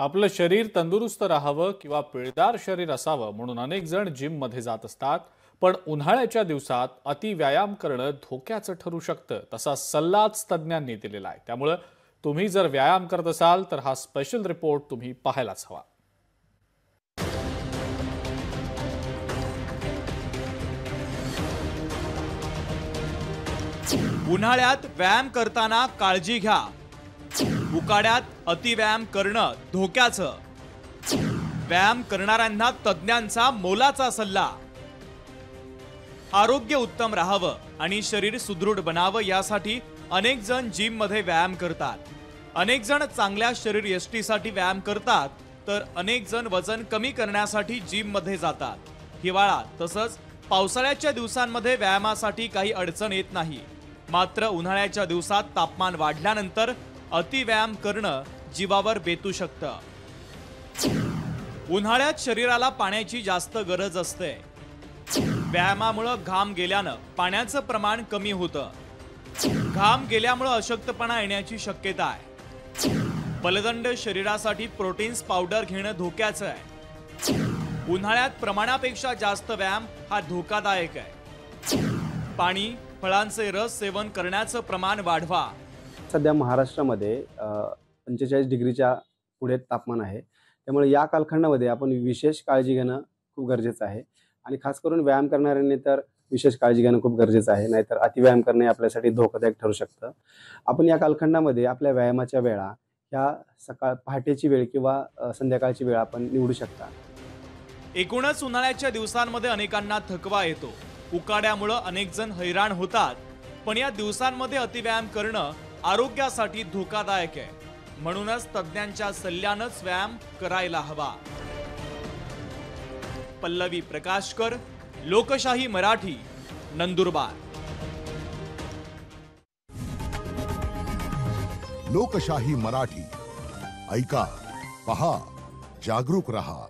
आपलं शरीर तंदुरुस्त राहावं किंवा पिळदार शरीर असावं म्हणून अनेक जण जिम मध्ये जात असतात। पण उन्हाळ्याच्या दिवसात अति व्यायाम करणं धोक्याचं ठरू शकतं, तसा सल्लाच तज्ञांनी दिलेला आहे। त्यामुळे तुम्ही जर व्यायाम करत असाल तर हा स्पेशल रिपोर्ट तुम्ही पाहायलाच हवा। उन्हाळ्यात व्यायाम करताना काळजी घ्या। उकाड्यात अतिव्यायाम करणं धोक्याचं। व्यायाम करणाऱ्यांना तज्ञांचा मोलाचा सल्ला। आरोग्य उत्तम राहावं आणि शरीर सुदृढ बनावं यासाठी अनेक जण जिम मध्ये व्यायाम करतात। अनेक जण चांगल्या शरीर यष्टीसाठी व्यायाम करतात, तर अनेक जण वजन कमी करण्यासाठी जिम मध्ये जातात। हिवाळा तसंच पावसाळ्याच्या दिवसांमध्ये व्यायामासाठी काही अडचण येत नाही, मात्र उन्हाळ्याच्या दिवसात तापमान वाढल्यानंतर अतिव्यायाम करणं जीवावर बेतू शकतं। उन्हाळ्यात शरीराला पाण्याची जास्त गरज असते। व्यायामामुळे घाम गेल्यानं पाण्याचं प्रमाण कमी होतं। घाम गेल्यामुळे अशक्तपणा येण्याची शक्यता आहे। बलदंड शरीरासाठी प्रोटीन्स पावडर घेणं धोक्याचं आहे। उन्हाळ्यात प्रमाणापेक्षा जास्त व्यायाम हा धोकादायक आहे। पाणी, फळांचे रस सेवन करण्याचं प्रमाण वाढवा। सध्या महाराष्ट्रामध्ये 45 डिग्रीच्या पुढे तापमान आहे, त्यामुळे या कालखंडामध्ये आपण विशेष काळजी घेणं खूप गरजेचं आहे आणि खास करून व्यायाम करणाऱ्यांनी तर विशेष काळजी घेणं खूप गरजेचं आहे, नाहीतर अतिव्यायाम करणे आपल्यासाठी धोकादायक ठरू शकतं। आपण या कालखंडामध्ये आपल्या व्यायामाच्या वेळा ह्या पहाटेची वेळ किंवा संध्याकाळची वेळ आपण निवडू शकता। एकूणच उन्हाळ्याच्या दिवसांमध्ये अनेकांना थकवा येतो। उकाड्यामुळे अनेक जण हैराण होतात, पण या दिवसांमध्ये अतिव्यायाम करणं आरोग्यासाठी धोकादायक आहे। म्हणूनच तज्ञांच्या सल्ल्यानंच व्यायाम करायला हवा। पल्लवी प्रकाशकर, लोकशाही मराठी, नंदुरबार। लोकशाही मराठी ऐका, पहा, जागरूक रहा।